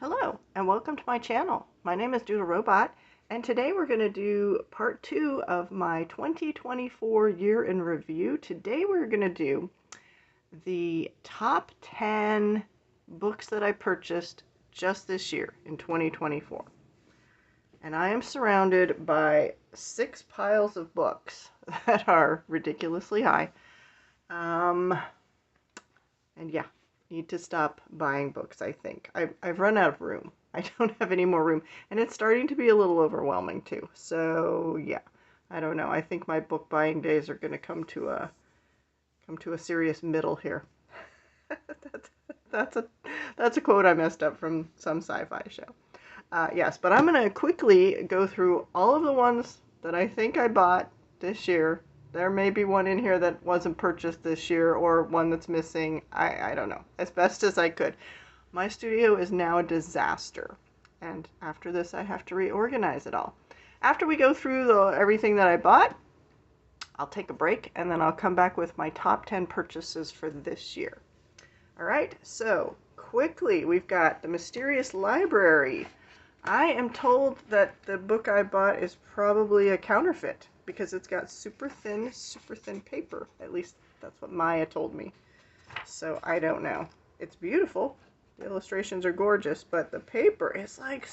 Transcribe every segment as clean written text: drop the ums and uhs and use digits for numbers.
Hello and welcome to my channel. My name is Doodle Robot and today we're going to do part 2 of my 2024 year in review. Today we're going to do the top 10 books that I purchased just this year in 2024. And I am surrounded by 6 piles of books that are ridiculously high. And yeah, need to stop buying books, I think. I've run out of room. I don't have any more room. And it's starting to be a little overwhelming too. So yeah, I don't know. I think my book buying days are going to come to a serious middle here. that's a quote I messed up from some sci-fi show. Yes, but I'm going to quickly go through all of the ones that I think I bought this year. There may be one in here that wasn't purchased this year or one that's missing. I don't know. As best as I could. My studio is now a disaster. And after this, I have to reorganize it all. After we go through everything that I bought, I'll take a break and then I'll come back with my top 10 purchases for this year. All right, so quickly, we've got The Mysterious Library. I am told that the book I bought is probably a counterfeit because it's got super thin paper. At least that's what Maya told me. So I don't know. It's beautiful. The illustrations are gorgeous, but the paper is like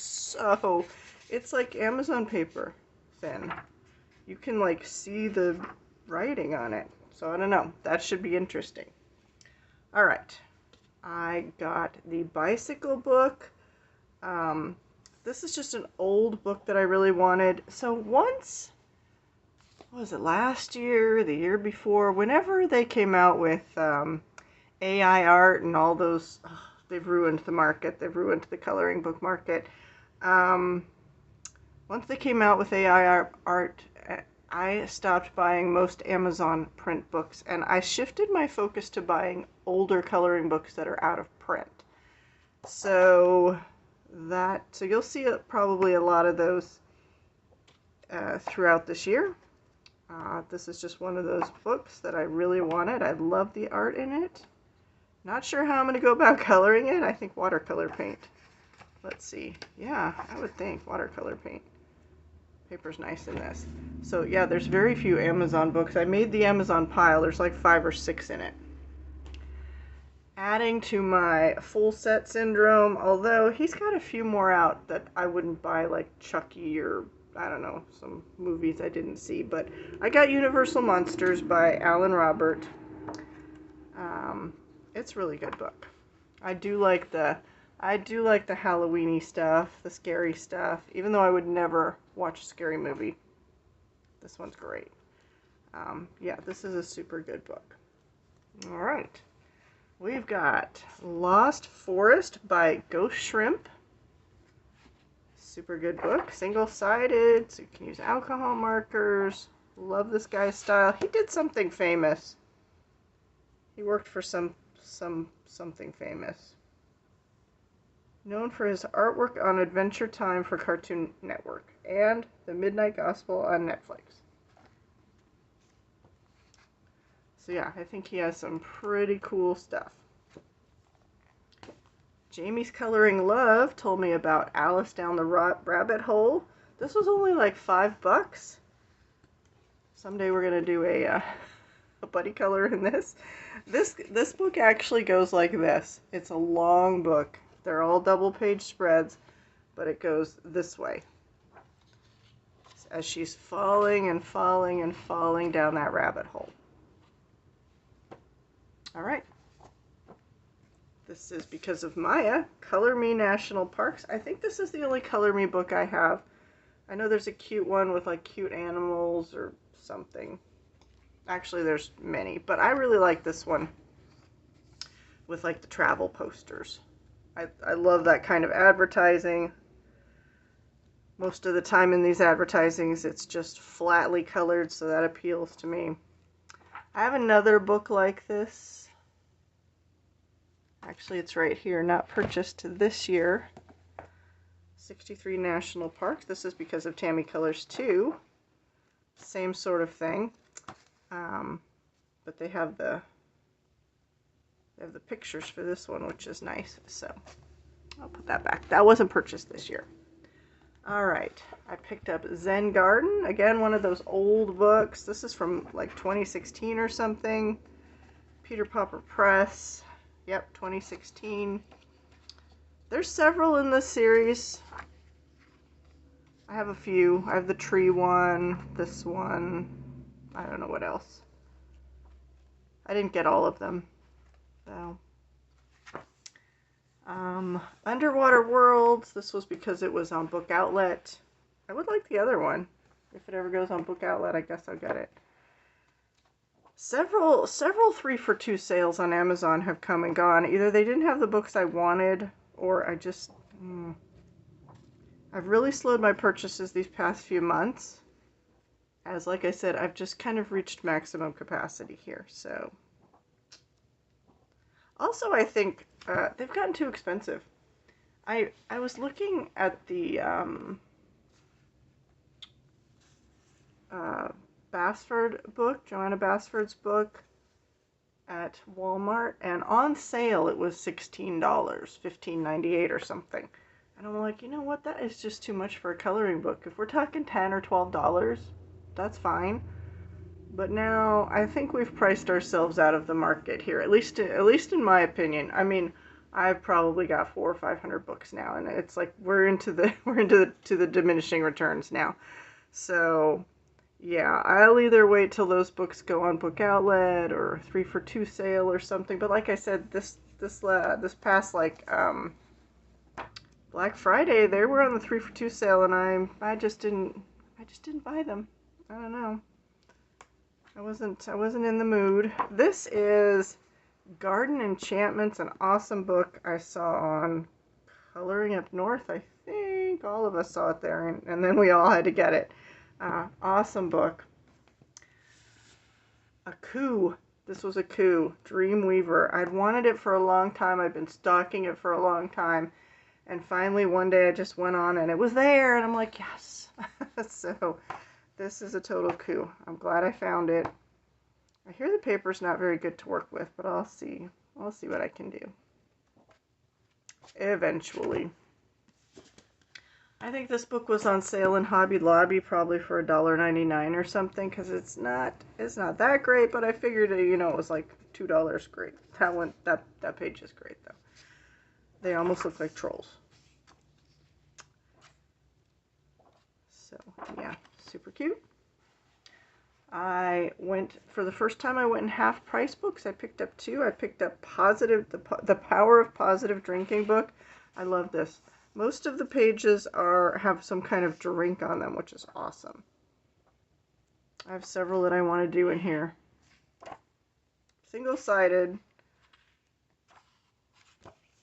it's like Amazon paper thin. You can like see the writing on it. So I don't know. That should be interesting. All right. I got the bicycle book. This is just an old book that I really wanted. So once, what was it, last year, the year before, whenever they came out with AI art and all those, they've ruined the market. They've ruined the coloring book market. Once they came out with AI art, I stopped buying most Amazon print books, and I shifted my focus to buying older coloring books that are out of print. So you'll see probably a lot of those throughout this year. This is just one of those books that I really wanted. I love the art in it. Not sure how I'm going to go about coloring it. I think watercolor paint. Let's see. Yeah, I would think watercolor paint. Paper's nice in this. So yeah, there's very few Amazon books. I made the Amazon pile. There's like 5 or 6 in it. Adding to my full set syndrome, although he's got a few more out that I wouldn't buy, like Chucky or, I don't know, some movies I didn't see. But I got Universal Monsters by Alan Robert. It's a really good book. I do like the Halloween-y stuff, the scary stuff, even though I would never watch a scary movie. This one's great. Yeah, this is a super good book. All right. We've got Lost Forest by Ghost Shrimp. Super good book. Single-sided, so you can use alcohol markers. Love this guy's style. He did something famous. He worked for something famous. Known for his artwork on Adventure Time for Cartoon Network and The Midnight Gospel on Netflix. So yeah, I think he has some pretty cool stuff. Jamie's Coloring Love told me about Alice Down the Rabbit Hole. This was only like $5. Someday we're gonna do a buddy color in this. This book actually goes like this. It's a long book. They're all double-page spreads, but it goes this way as she's falling and falling and falling down that rabbit hole. All right. This is Because of Maya, Color Me National Parks. I think this is the only Color Me book I have. I know there's a cute one with like cute animals or something. Actually, there's many, but I really like this one with like the travel posters. I love that kind of advertising. Most of the time in these advertisings, it's just flatly colored, so that appeals to me. I have another book like this. Actually, it's right here, not purchased this year. 63 National Parks. This is Because of Tammy Colors too. Same sort of thing. But they have the pictures for this one, which is nice. So I'll put that back. That wasn't purchased this year. All right, I picked up Zen Garden. Again, one of those old books. This is from like 2016 or something. Peter Popper Press. Yep, 2016. There's several in this series. I have a few. I have the tree one, this one. I don't know what else. I didn't get all of them, though. Underwater Worlds. This was because it was on Book Outlet. I would like the other one. If it ever goes on Book Outlet, I guess I'll get it. Several 3-for-2 sales on Amazon have come and gone. Either they didn't have the books I wanted, or I just... I've really slowed my purchases these past few months. As, like I said, I've just kind of reached maximum capacity here, so... Also, I think they've gotten too expensive. I was looking at the Basford book, Joanna Basford's book, at Walmart, and on sale it was $16, $15.98 or something. And I'm like, you know what? That is just too much for a coloring book. If we're talking $10 or $12, that's fine. But now I think we've priced ourselves out of the market here, at least in my opinion. I mean, I've probably got 400 or 500 books now, and it's like we're into the diminishing returns now. So, yeah, I'll either wait till those books go on Book Outlet or 3-for-2 sale or something. But like I said, this past like Black Friday, they were on the 3-for-2 sale, and I just didn't buy them. I don't know. I wasn't in the mood. This is Garden Enchantments, an awesome book I saw on Coloring Up North. I think all of us saw it there, and then we all had to get it. Awesome book. A Coup. This was a coup. Dreamweaver. I'd wanted it for a long time. I've been stalking it for a long time. And finally, one day I just went on and it was there. And I'm like, yes. So, this is a total coup. I'm glad I found it. I hear the paper's not very good to work with, but I'll see. I'll see what I can do. Eventually. I think this book was on sale in Hobby Lobby, probably for $1.99 or something, because it's not that great, but I figured, you know, it was like $2 great. That page is great, though. They almost look like trolls. So, yeah, super cute. For the first time, I went in half price books. I picked up 2. I picked up The Power of Positive Drinking book. I love this. Most of the pages have some kind of drink on them, which is awesome. I have several that I want to do in here. Single-sided.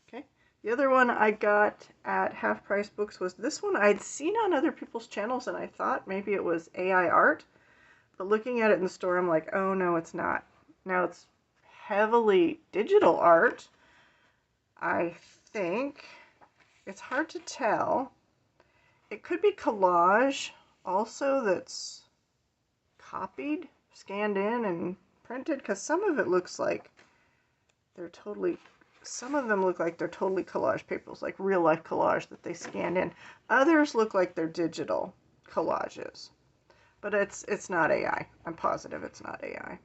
Okay. The other one I got at half price books was this one I'd seen on other people's channels, and I thought maybe it was AI art. But looking at it in the store, I'm like, oh no, it's not. Now it's heavily digital art. I think it's hard to tell. It could be collage also that's copied, scanned in, and printed, because some of it looks like some of them look like they're totally collage papers, like real life collage that they scanned in. Others look like they're digital collages. But it's not AI. I'm positive it's not AI.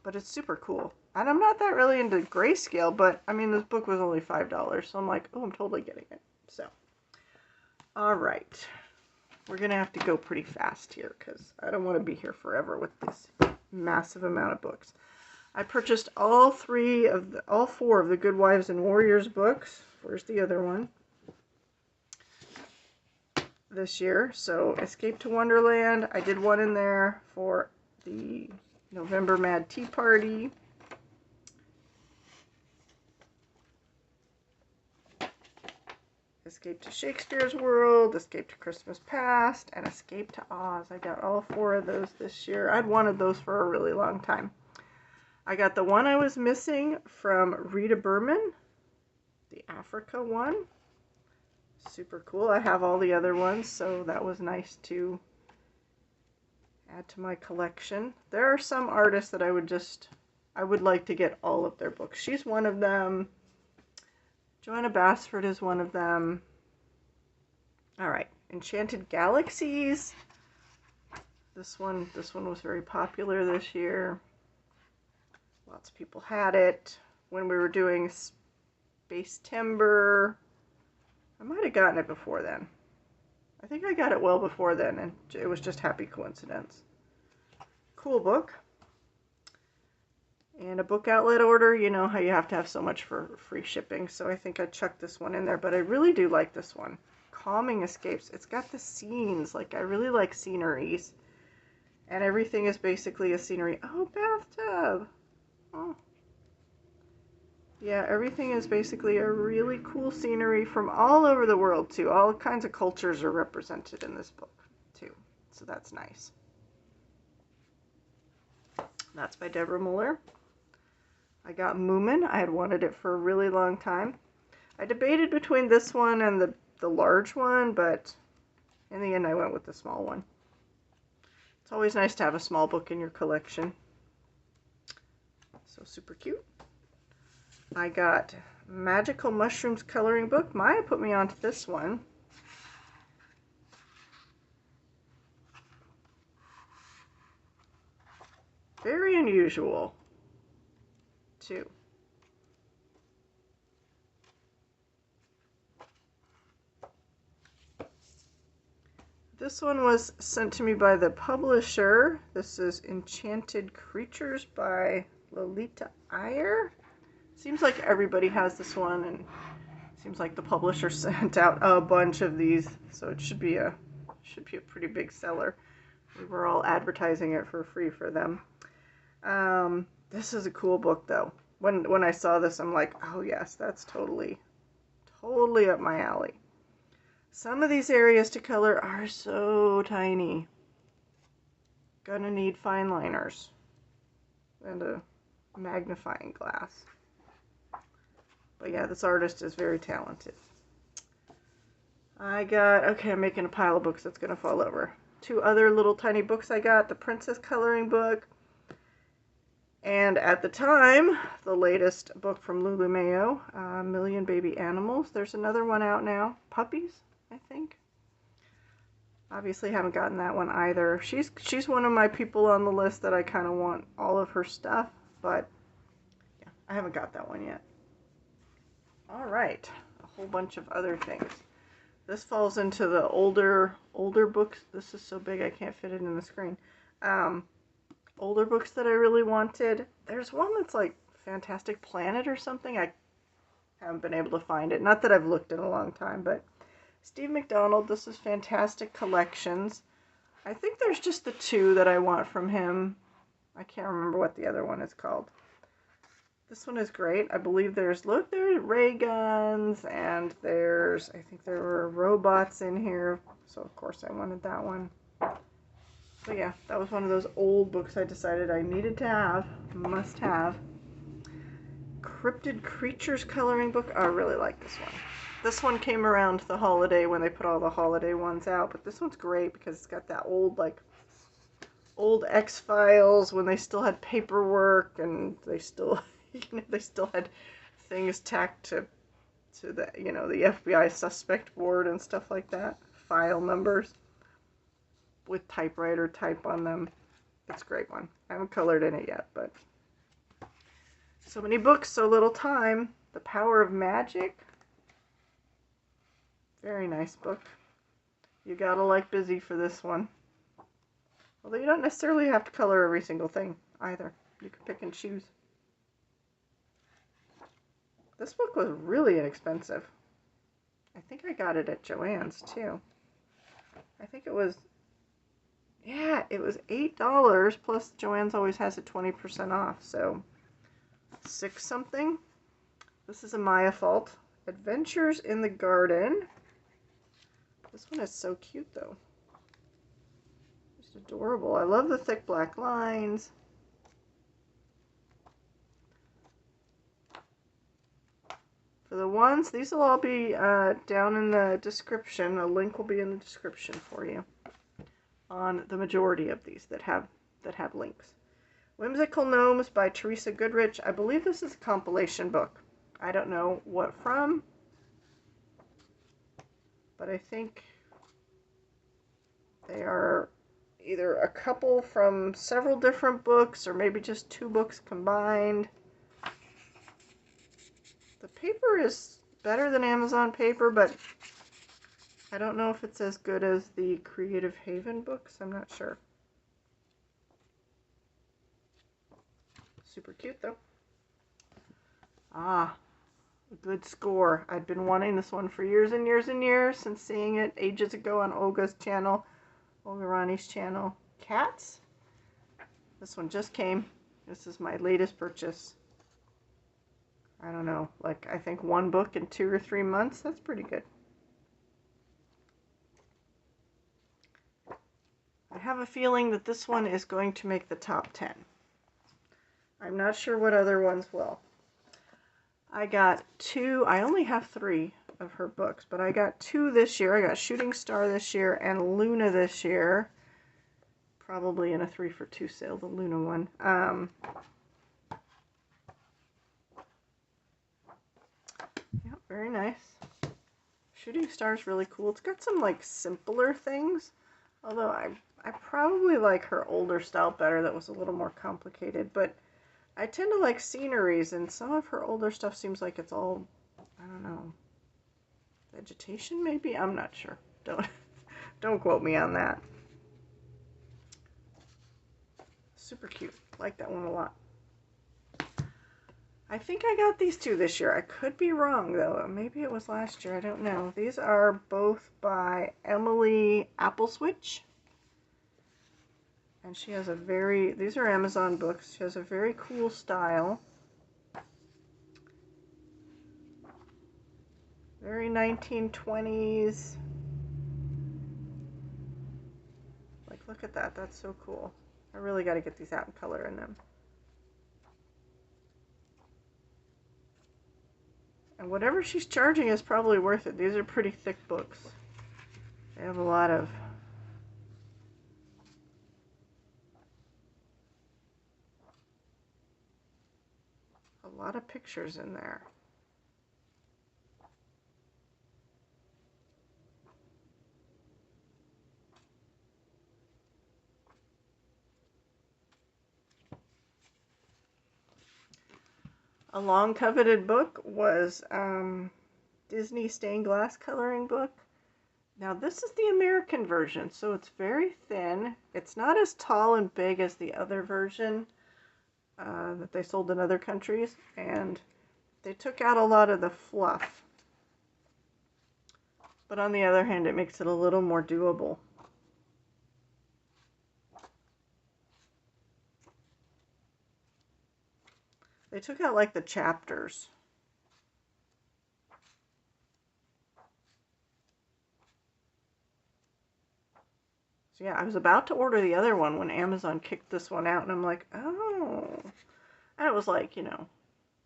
But it's super cool. And I'm not that really into grayscale, but I mean, this book was only $5, so I'm like, oh, I'm totally getting it. So, all right. We're going to have to go pretty fast here because I don't want to be here forever with this massive amount of books. I purchased all 4 of the Good Wives and Warriors books. Where's the other one? This year. So Escape to Wonderland, I did one in there for the November Mad Tea Party. Escape to Shakespeare's World, Escape to Christmas Past, and Escape to Oz. I got all 4 of those this year. I'd wanted those for a really long time. I got the one I was missing from Rita Berman, the Africa one. Super cool. I have all the other ones, so that was nice to add to my collection. There are some artists that I would like to get all of their books. She's one of them. Joanna Basford is one of them. All right, Enchanted Galaxies. This one was very popular this year. Lots of people had it. When we were doing Space Timber, I might have gotten it before then. I think I got it well before then, and it was just happy coincidence. Cool book. And a book outlet order, you know how you have to have so much for free shipping, so I think I chucked this one in there, but I really do like this one. Calming Escapes. It's got the scenes, like I really like sceneries. And everything is basically a scenery. Oh, bathtub! Oh. Yeah, everything is basically a really cool scenery from all over the world, too. All kinds of cultures are represented in this book, too. So that's nice. That's by Deborah Muller. I got Moomin. I had wanted it for a really long time. I debated between this one and the large one, but in the end I went with the small one. It's always nice to have a small book in your collection. So super cute. I got Magical Mushrooms coloring book. Maya put me onto this one. Very unusual, too. This one was sent to me by the publisher. This is Enchanted Creatures by Lolita Iyer. Seems like everybody has this one, and seems like the publisher sent out a bunch of these, so it should be a pretty big seller. We were all advertising it for free for them. This is a cool book, though. When I saw this, I'm like, oh yes, that's totally up my alley. Some of these areas to color are so tiny. Gonna need fine liners and a magnifying glass. But yeah, this artist is very talented. Okay, I'm making a pile of books that's gonna fall over. 2 other little tiny books I got. The Princess Coloring Book. And at the time, the latest book from Lulu Mayo, Million Baby Animals. There's another one out now. Puppies, I think. Obviously haven't gotten that one either. She's one of my people on the list that I kind of want all of her stuff, but yeah, I haven't got that one yet. All right, a whole bunch of other things. This falls into the older books. This is so big I can't fit it in the screen. Older books that I really wanted. There's one that's like Fantastic Planet or something. I haven't been able to find it. Not that I've looked in a long time, but Steve McDonald, this is Fantastic Collections. I think there's just the 2 that I want from him. I can't remember what the other one is called. This one is great. I believe there's ray guns, and I think there were robots in here. So of course I wanted that one. But yeah, that was one of those old books I decided I needed to have, must have. Cryptid Creatures coloring book. Oh, I really like this one. This one came around the holiday when they put all the holiday ones out, but this one's great because it's got that old X-Files when they still had paperwork and they still, they still had things tacked to the, the FBI suspect board and stuff like that. File numbers with typewriter type on them. It's a great one. I haven't colored in it yet, but so many books, so little time. The Power of Magic. Very nice book. You gotta like busy for this one. Although you don't necessarily have to color every single thing either. You can pick and choose. This book was really inexpensive. I think I got it at Joann's too. I think it was, yeah, it was $8, plus Joann's always has it 20% off, so $6 something. This is a Maya Fault. Adventures in the Garden. This one is so cute though. Just adorable. I love the thick black lines. For the ones, these will all be down in the description. A link will be in the description for you on the majority of these that have links. Whimsical Gnomes by Teresa Goodrich. I believe this is a compilation book. I don't know what from. but I think they are either a couple from several different books or maybe just 2 books combined. The paper is better than Amazon paper, but I don't know if it's as good as the Creative Haven books. I'm not sure. Super cute though. Ah, a good score. I've been wanting this one for years and years and years since seeing it ages ago on Olga's channel, Olga Rani's channel. Cats. This one just came. This is my latest purchase. I don't know, like I think 1 book in 2 or 3 months. That's pretty good. I have a feeling that this one is going to make the top 10. I'm not sure what other ones will. I got 2, I only have 3 of her books, but I got 2 this year. I got Shooting Star this year and Luna this year. Probably in a 3 for 2 sale, the Luna one. Yeah, very nice. Shooting Star is really cool. It's got some like simpler things, although I probably like her older style better that was a little more complicated, but I tend to like sceneries, and some of her older stuff seems like it's all, I don't know, vegetation maybe? I'm not sure. Don't quote me on that. Super cute. Like that one a lot. I think I got these 2 this year. I could be wrong though. Maybe it was last year. I don't know. These are both by Emily Appleswitch. And she has a very, these are Amazon books. She has a very cool style. Very 1920s. Like, look at that. That's so cool. I really got to get these out and color in them. And whatever she's charging is probably worth it. These are pretty thick books. They have a lot of pictures in there. A long coveted book was Disney stained glass coloring book. Now this is the American version, so it's very thin. It's not as tall and big as the other version that they sold in other countries, and they took out a lot of the fluff. But on the other hand, it makes it a little more doable. They took out like the chapters. So yeah, I was about to order the other one when Amazon kicked this one out, and I'm like, oh. And it was like, you know,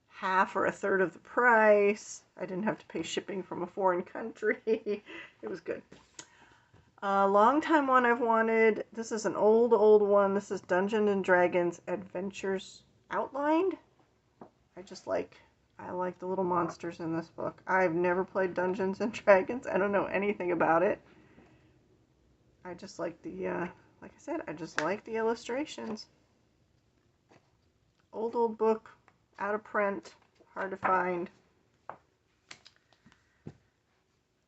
half or a third of the price. I didn't have to pay shipping from a foreign country. It was good. A long time one I've wanted. This is an old one. This is Dungeons and Dragons Adventures Outlined. I like the little monsters in this book. I've never played Dungeons and Dragons. I don't know anything about it. I just like the, like I said, I just like the illustrations. Old book, out of print, hard to find.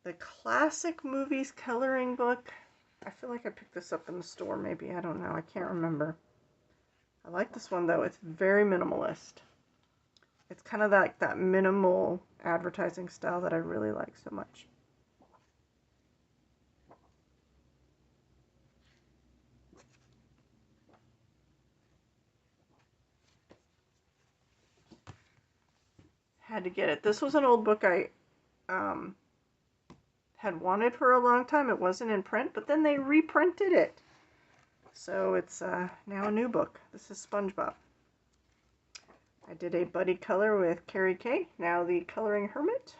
The Classic Movies coloring book. I feel like I picked this up in the store maybe. I don't know. I can't remember. I like this one though. It's very minimalist. It's kind of that minimal advertising style that I really like so much. Had to get it. This was an old book I had wanted for a long time. It wasn't in print, but then they reprinted it. So it's now a new book. This is SpongeBob. I did a buddy color with Carrie Kay, now the Coloring Hermit.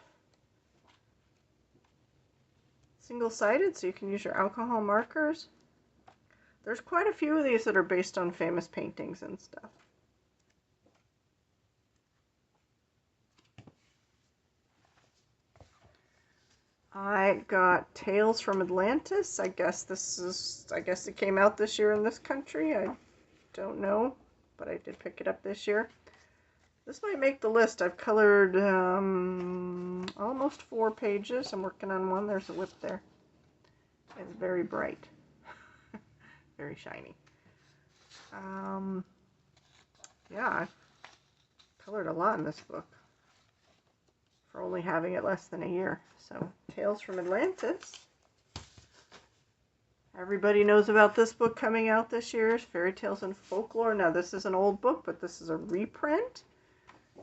Single-sided, so you can use your alcohol markers. There's quite a few of these that are based on famous paintings and stuff. I got Tales from Atlantis. I guess it came out this year in this country. I don't know, but I did pick it up this year. This might make the list. I've colored almost 4 pages. I'm working on one. There's a whip there. It's very bright. Very shiny. Yeah, I've colored a lot in this book for only having it less than a year. So, Tales from Atlantis. Everybody knows about this book coming out this year. Fairy Tales and Folklore. Now, this is an old book, but this is a reprint.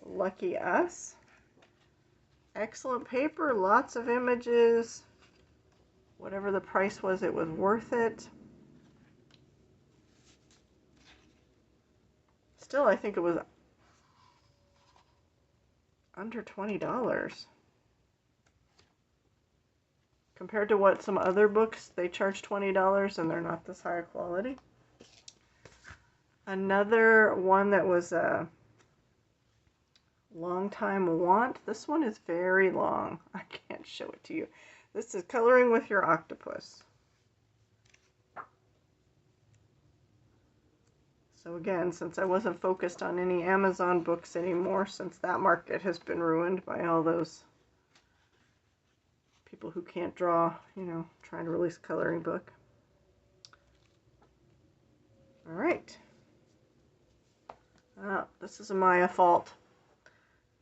Lucky us. Excellent paper, lots of images. Whatever the price was, it was worth it. Still, I think it was under $20. Compared to what some other books, they charge $20 and they're not this high quality. Another one that was a long time want. This one is very long. I can't show it to you. This is Coloring with Your Octopus. So again, since I wasn't focused on any Amazon books anymore, since that market has been ruined by all those people who can't draw, you know, trying to release a coloring book. All right. This is a Maya fault.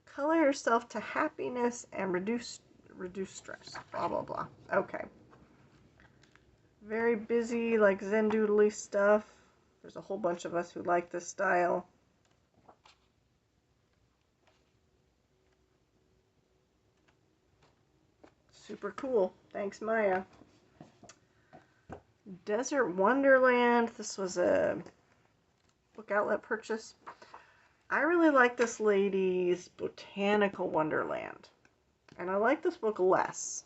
Color yourself to happiness and reduce stress. Blah, blah, blah. Okay. Very busy, like Zen Doodly stuff. There's a whole bunch of us who like this style. Super cool. Thanks, Maya. Desert Wonderland. This was a book outlet purchase. I really like this lady's Botanical Wonderland. And I like this book less.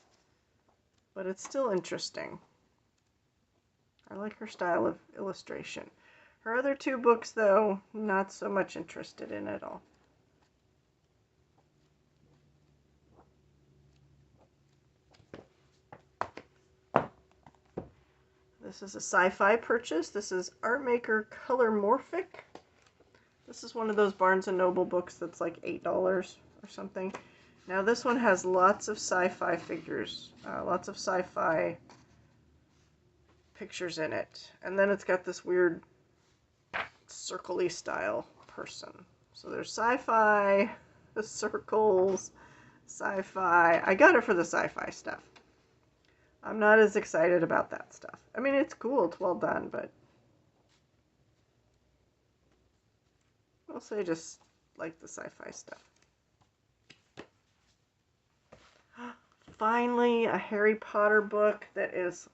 But it's still interesting. I like her style of illustration. Her other 2 books, though, not so much interested in at all. This is a sci-fi purchase. This is Artmaker Color Morphic. This is one of those Barnes & Noble books that's like $8 or something. Now this one has lots of sci-fi figures, lots of sci-fi pictures in it. And then it's got this weird circle-y style person. So there's sci-fi, the circles, sci-fi. I got it for the sci-fi stuff. I'm not as excited about that stuff. I mean, it's cool, it's well done, but mostly I just like the sci-fi stuff. Finally, a Harry Potter book that is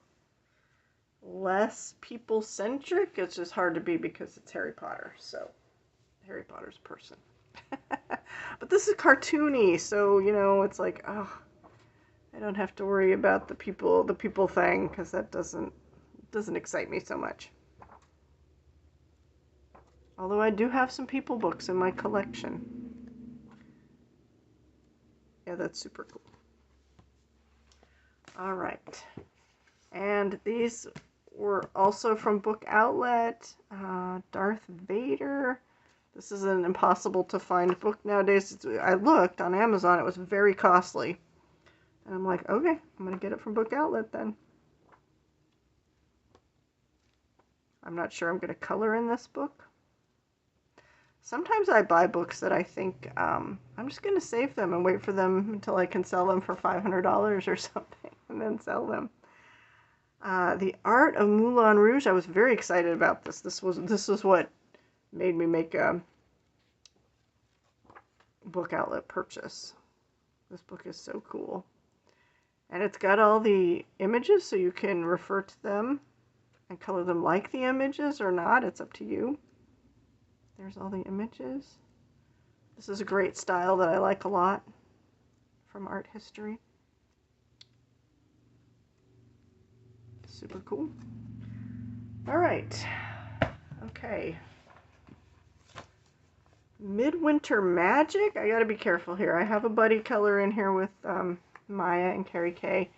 less people-centric. It's just hard to be because it's Harry Potter, so Harry Potter's a person. But this is cartoony, so, you know, it's like, oh, I don't have to worry about the people thing, because that doesn't excite me so much. Although I do have some people books in my collection. Yeah, that's super cool. All right. And these were also from Book Outlet. Darth Vader. This is an impossible to find book nowadays. I looked on Amazon. It was very costly. And I'm like, okay, I'm going to get it from Book Outlet then. I'm not sure I'm going to color in this book. Sometimes I buy books that I think I'm just going to save them and wait for them until I can sell them for $500 or something and then sell them. The Art of Moulin Rouge. I was very excited about this. This was what made me make a Book Outlet purchase. This book is so cool. And it's got all the images so you can refer to them and color them like the images or not. It's up to you. There's all the images. This is a great style that I like a lot from art history. Super cool. All right. Okay. Midwinter Magic. I gotta be careful here. I have a buddy color in here with Maya and Carrie Kay,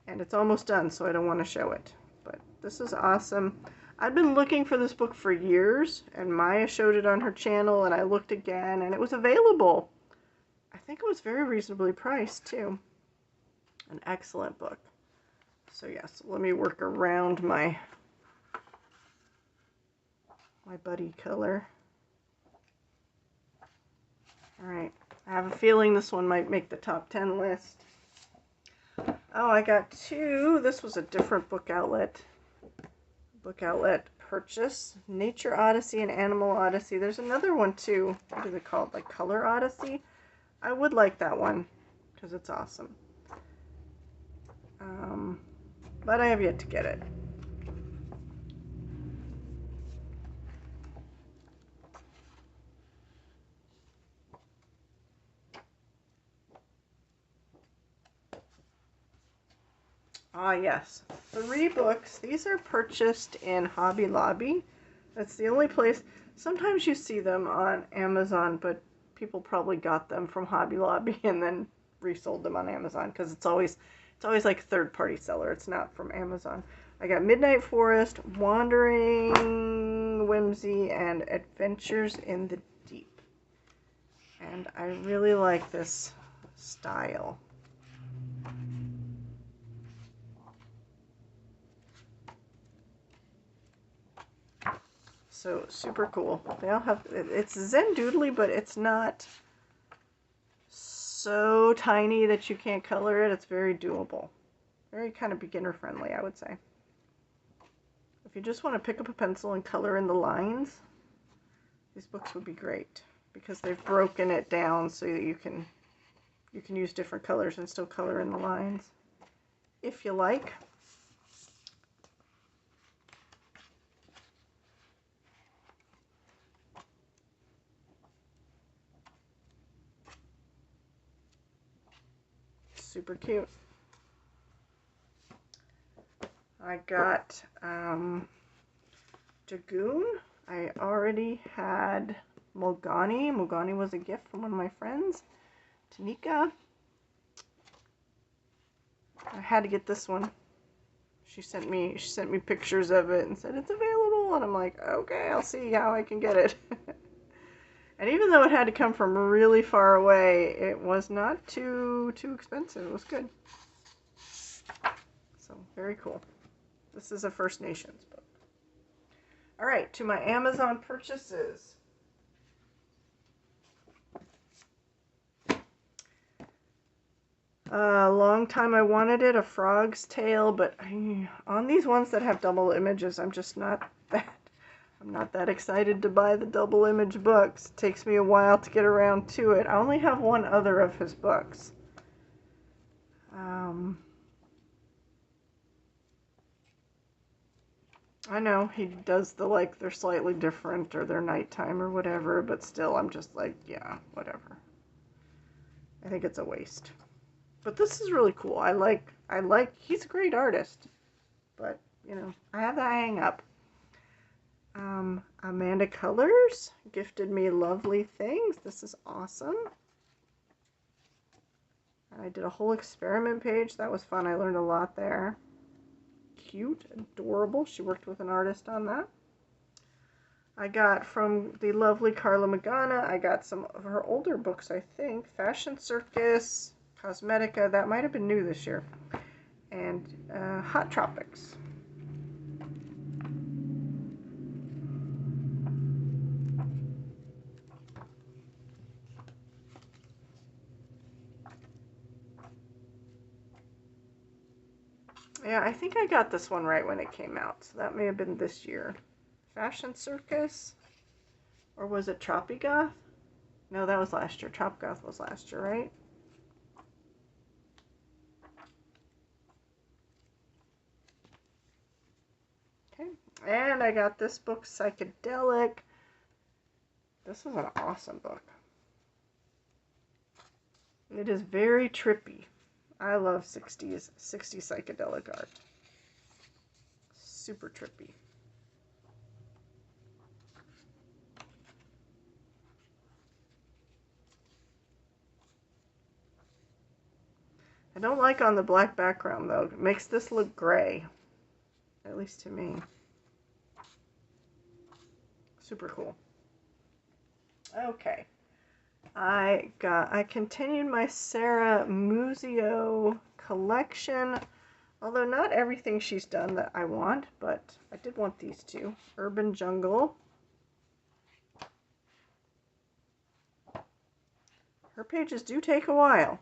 and it's almost done, so I don't want to show it. But this is awesome. I've been looking for this book for years, and Maya showed it on her channel, and I looked again, and it was available. I think it was very reasonably priced, too. An excellent book. So yes, let me work around my buddy color. Alright, I have a feeling this one might make the top 10 list. Oh, I got two. This was a different book outlet purchase. Nature Odyssey and Animal Odyssey. There's another one too. What is it called? Like Color Odyssey? I would like that one because it's awesome. But I have yet to get it. Ah, yes. 3 books. These are purchased in Hobby Lobby. That's the only place. Sometimes you see them on Amazon, but people probably got them from Hobby Lobby and then resold them on Amazon because it's always like third-party seller. It's not from Amazon. I got Midnight Forest, Wandering Whimsy, and Adventures in the Deep. And I really like this style. So super cool. They all have, it's Zen Doodly, but it's not so tiny that you can't color it. It's very doable. Very kind of beginner friendly, I would say. If you just want to pick up a pencil and color in the lines, these books would be great because they've broken it down so that you can use different colors and still color in the lines if you like. Super cute. I got Dragoon. I already had Mulgani. Mulgani was a gift from one of my friends, Tanika. I had to get this one. She sent me pictures of it and said it's available, and I'm like, okay, I'll see how I can get it. And even though it had to come from really far away, it was not too expensive. It was good. So very cool. This is a First Nations book. All right, to my Amazon purchases. A long time I wanted it, A Frog's Tale, but on these ones that have double images, I'm not that excited to buy the double image books. It takes me a while to get around to it. I only have one other of his books. I know he does they're slightly different or they're nighttime or whatever, but still I'm just like, yeah, whatever. I think it's a waste. But this is really cool. He's a great artist. But, I have that hang up. Amanda Colors gifted me Lovely Things. This is awesome. And I did a whole experiment page. That was fun. I learned a lot there. Cute, adorable. She worked with an artist on that. I got from the lovely Carla Magana, I got some of her older books, I think. Fashion Circus, Cosmetica, that might have been new this year. And Hot Tropics. Yeah, I think I got this one right when it came out, so that may have been this year. Fashion Circus? Or was it Tropigoth? No, that was last year. Tropigoth was last year, right? Okay, and I got this book, Psychedelic. This is an awesome book. It is very trippy. I love 60s psychedelic art. Super trippy. I don't like on the black background though. It makes this look gray. At least to me. Super cool. Okay. I continued my Sarah Muzio collection. Although not everything she's done that I want, but I did want these two. Urban Jungle. Her pages do take a while.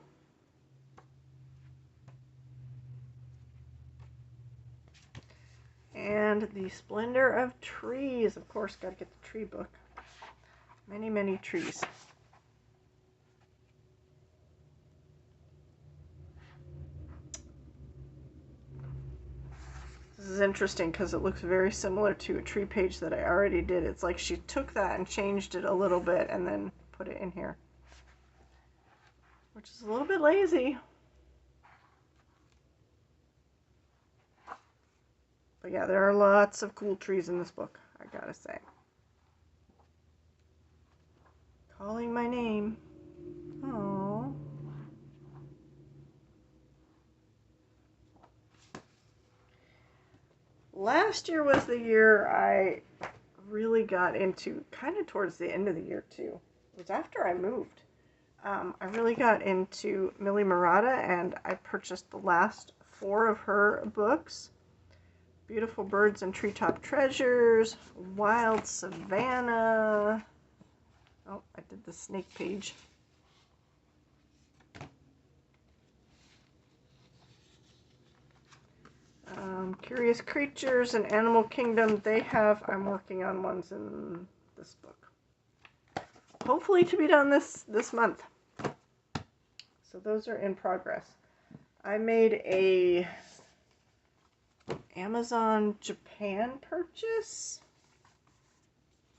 And The Splendor of Trees. Of course, gotta get the tree book. Many, many trees. This is interesting because it looks very similar to a tree page that I already did. It's like she took that and changed it a little bit and then put it in here. Which is a little bit lazy. But yeah, there are lots of cool trees in this book, I gotta say. Calling my name. Aww. Last year was the year I really got into, kind of towards the end of the year too. It was after I moved. I really got into Millie Murata, and I purchased the last 4 of her books. Beautiful Birds and Treetop Treasures, Wild Savannah. Oh, I did the snake page. Curious Creatures and Animal Kingdom. I'm working on ones in this book. Hopefully to be done this month. So those are in progress. I made a Amazon Japan purchase.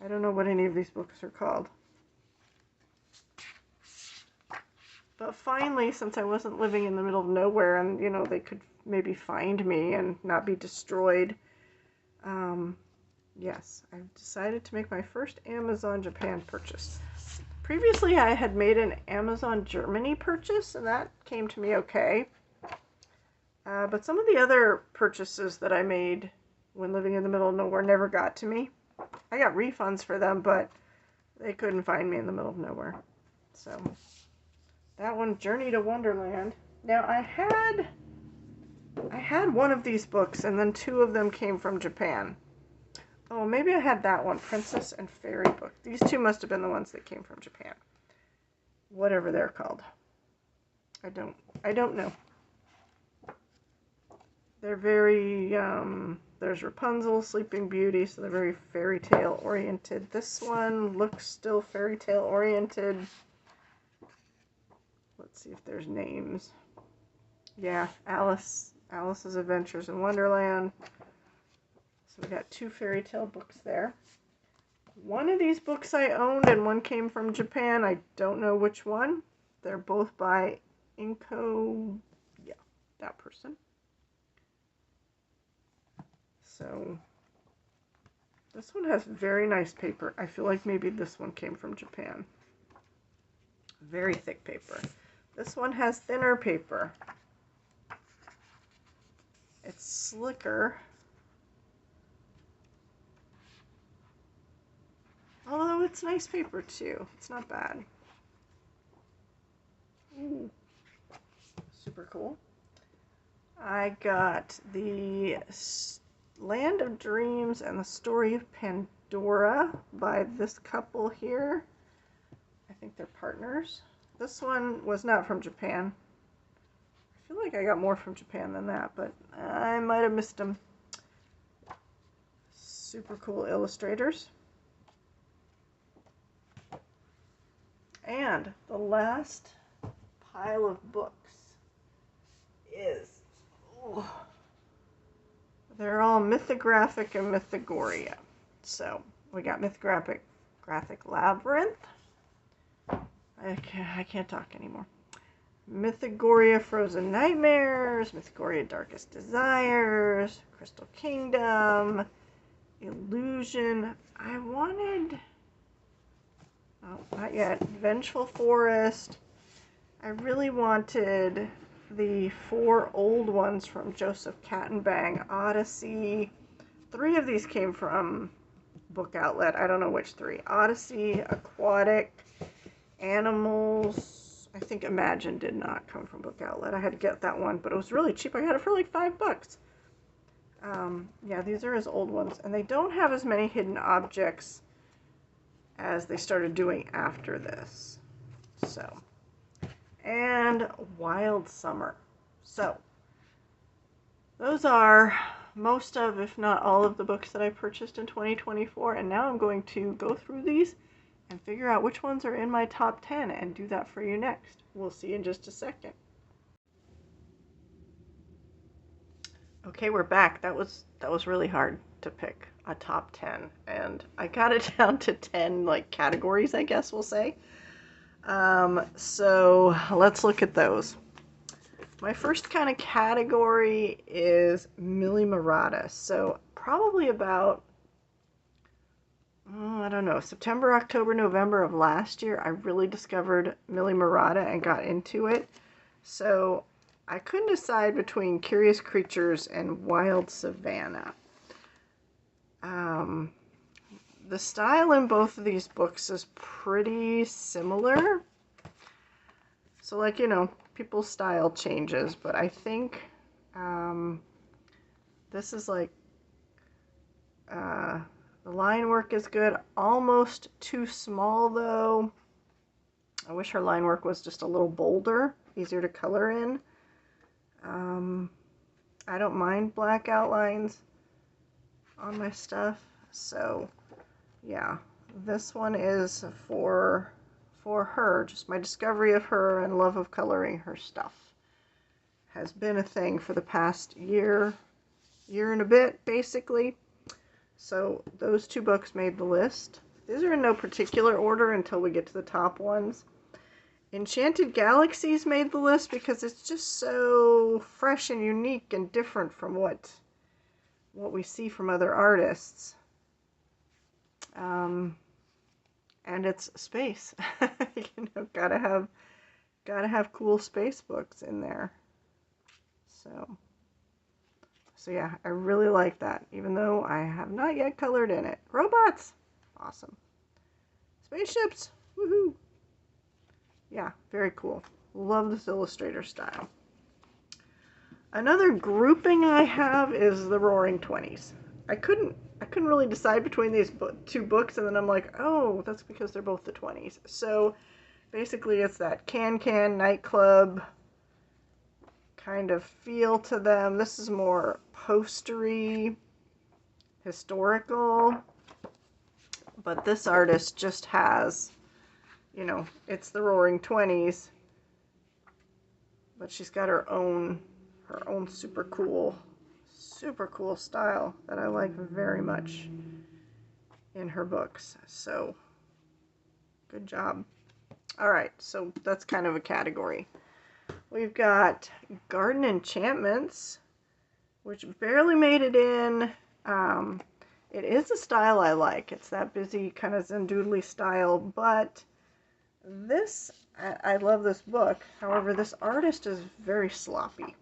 I don't know what any of these books are called. But finally, since I wasn't living in the middle of nowhere and, you know, they could maybe find me and not be destroyed, yes, I've decided to make my first Amazon Japan purchase. Previously, I had made an Amazon Germany purchase, and that came to me okay. But some of the other purchases that I made when living in the middle of nowhere never got to me. I got refunds for them, but they couldn't find me in the middle of nowhere. So that one, Journey to Wonderland. Now I had one of these books, and then 2 of them came from Japan. Oh, maybe I had that one, Princess and Fairy book. These 2 must have been the ones that came from Japan. Whatever they're called. I don't know. They're very, there's Rapunzel, Sleeping Beauty, so they're very fairy tale oriented. This one looks still fairy tale oriented. Let's see if there's names. Yeah, Alice's Adventures in Wonderland. So we got 2 fairy tale books there. One of these books I owned and one came from Japan. I don't know which one. They're both by Inko, yeah, that person. So this one has very nice paper. I feel like maybe this one came from Japan. Very thick paper. This one has thinner paper. It's slicker. Although it's nice paper too. It's not bad. Ooh. Super cool. I got the Land of Dreams and the Story of Pandora by this couple here. I think they're partners. This one was not from Japan. I feel like I got more from Japan than that, but I might have missed them. Super cool illustrators. And the last pile of books is... Ooh, they're all Mythographic and Mythagoria. So we got Mythographic Labyrinth. I can't talk anymore. Mythagoria Frozen Nightmares, Mythagoria Darkest Desires, Crystal Kingdom, Illusion. I wanted... Oh, not yet. Vengeful Forest. I really wanted the 4 old ones from Joseph Kattenbang. Odyssey. 3 of these came from Book Outlet. I don't know which 3. Odyssey, Aquatic, Animals. I think Imagine did not come from Book Outlet. I had to get that one, but it was really cheap. I got it for like $5. Yeah, these are his old ones, and they don't have as many hidden objects as they started doing after this. So, and Wild Summer. So, those are most of, if not all of the books that I purchased in 2024, and now I'm going to go through these and figure out which ones are in my top 10 and do that for you next. We'll see in just a second. Okay, we're back. That was really hard to pick a top 10, and I got it down to 10 like categories, I guess we'll say. So let's look at those. My first kind of category is Millie Murata. So probably about, I don't know, September, October, November of last year, I really discovered Millie Murata and got into it. So I couldn't decide between Curious Creatures and Wild Savannah. The style in both of these books is pretty similar. So, like, you know, people's style changes, but I think this is like, the line work is good. Almost too small, though. I wish her line work was just a little bolder, easier to color in. I don't mind black outlines on my stuff, so yeah, this one is for her. Just my discovery of her and love of coloring her stuff has been a thing for the past year and a bit, basically. So those 2 books made the list. These are in no particular order until we get to the top ones. Enchanted Galaxies made the list because it's just so fresh and unique and different from what we see from other artists. And it's space. You know, gotta have cool space books in there. So yeah, I really like that, even though I have not yet colored in it. Robots! Awesome. Spaceships! Woohoo! Yeah, very cool. Love this illustrator style. Another grouping I have is the Roaring Twenties. I couldn't really decide between these 2 books, and then I'm like, oh, that's because they're both the 20s. So basically it's that can nightclub kind of feel to them. This is more postery, historical, but this artist just has, you know, it's the Roaring Twenties, but she's got her own super cool style that I like very much in her books. So good job. All right, so that's kind of a category. We've got Garden Enchantments, which barely made it in. It is a style I like. It's that busy kind of Zendoodly style, but this, I love this book. However, this artist is very sloppy.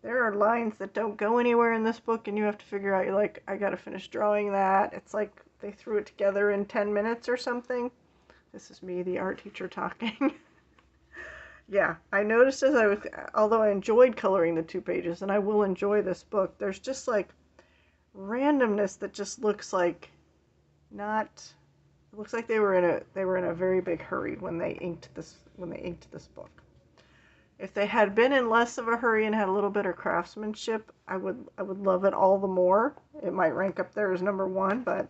There are lines that don't go anywhere in this book, and you have to figure out, you're like, I gotta finish drawing that. It's like they threw it together in 10 minutes or something. This is me, the art teacher, talking. Yeah, I noticed as I was, although I enjoyed coloring the 2 pages, and I will enjoy this book, there's just like randomness that just looks like not, it looks like they were in a very big hurry when they inked this book. If they had been in less of a hurry and had a little better craftsmanship, I would love it all the more. It might rank up there as number 1, but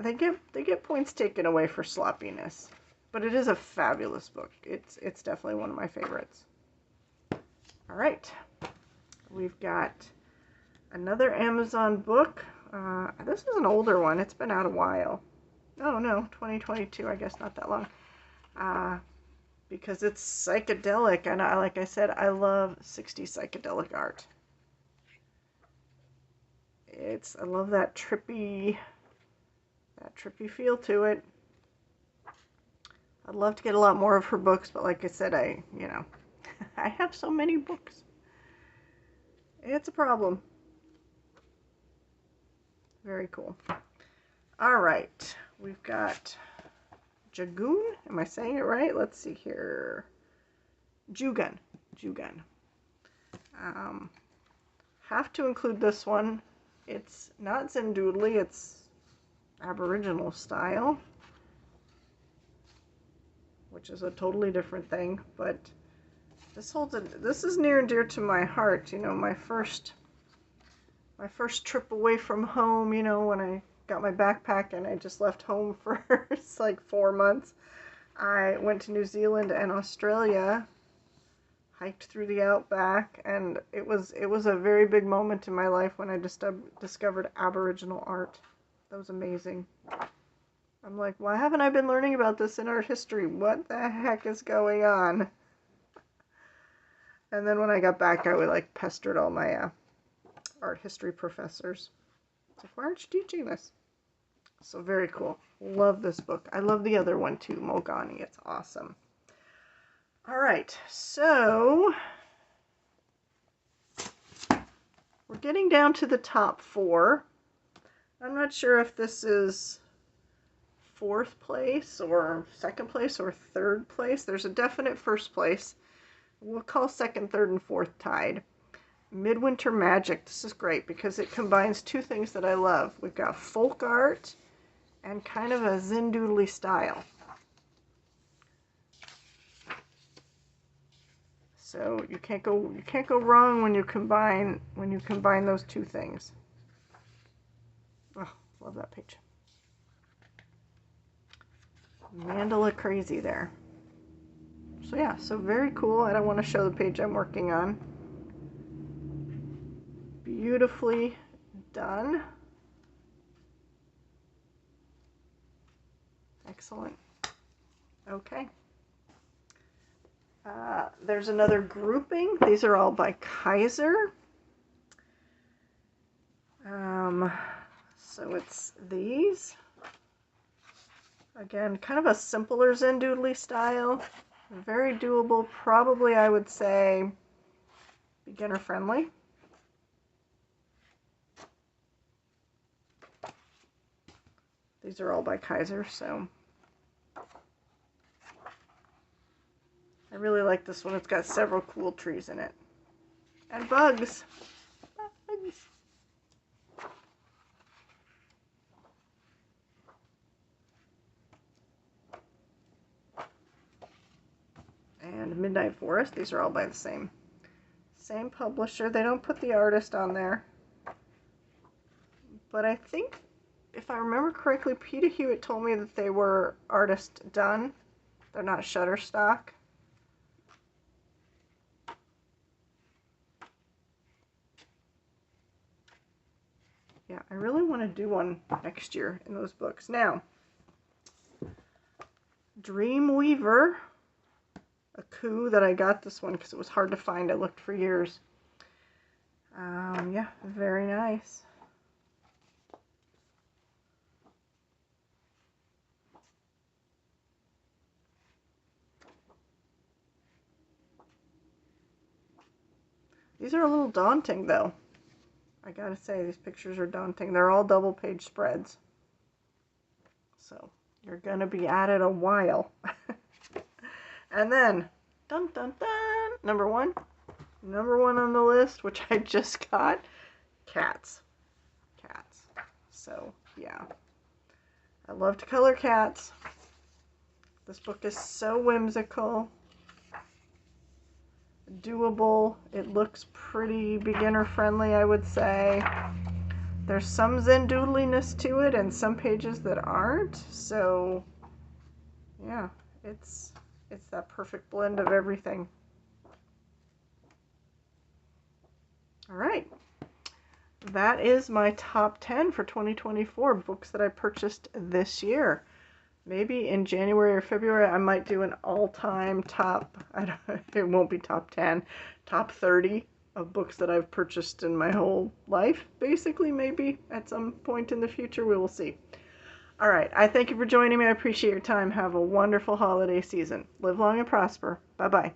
they get points taken away for sloppiness. But it is a fabulous book. It's definitely one of my favorites. All right, we've got another Amazon book. This is an older one. It's been out a while. Oh no, 2022. I guess not that long. Because it's psychedelic, and like I said, I love 60s psychedelic art. I love that trippy feel to it. I'd love to get a lot more of her books, but like I said, I have so many books. It's a problem. Very cool. All right, we've got Jagoon. Am I saying it right? Let's see here. Jugun. Have to include this one. It's not Zendoodly, it's Aboriginal style, which is a totally different thing, but this is near and dear to my heart. You know, my first trip away from home, you know, when I got my backpack and I just left home for like 4 months. I went to New Zealand and Australia, hiked through the outback, and it was a very big moment in my life when I discovered Aboriginal art. That was amazing. I'm like, why haven't I been learning about this in art history? What the heck is going on? And then when I got back, I would like pestered all my art history professors. It's like, why aren't you teaching this? So very cool. Love this book. I love the other one too, Mogani. It's awesome. All right, so we're getting down to the top 4. I'm not sure if this is 4th place or 2nd place or 3rd place. There's a definite 1st place. We'll call 2nd, 3rd, and 4th tied. Midwinter Magic. This is great because it combines 2 things that I love. We've got folk art and kind of a Zendoodly style. So you can't go wrong when you combine those 2 things. Oh, love that page. Mandala crazy there. So yeah, so very cool. I don't want to show the page I'm working on. Beautifully done. Excellent. Okay. There's another grouping. These are all by Kaiser. So it's these. Again, kind of a simpler Zendoodly style. Very doable. Probably, I would say, beginner friendly. These are all by Kaiser, so I really like this one. It's got several cool trees in it. And bugs. Bugs. And Midnight Forest. These are all by the same publisher. They don't put the artist on there. But I think, if I remember correctly, Peter Hewitt told me that they were artist done. They're not Shutterstock. Yeah, I really want to do one next year in those books. Now, Dreamweaver, a coup that I got this one because it was hard to find. I looked for years. Yeah, very nice. These are a little daunting, though. I gotta say, these pictures are daunting. They're all double page spreads. So, you're gonna be at it a while. And then, dun dun dun, number one on the list, which I just got, cats. So, yeah. I love to color cats. This book is so whimsical. Doable. It looks pretty beginner friendly, I would say. There's some Zendoodliness to it and some pages that aren't. So, yeah, it's that perfect blend of everything. All right. That is my top 10 for 2024 books that I purchased this year. Maybe in January or February I might do an all-time top, it won't be top 10, top 30 of books that I've purchased in my whole life, basically, maybe at some point in the future. We will see. All right, I thank you for joining me. I appreciate your time. Have a wonderful holiday season. Live long and prosper. Bye-bye.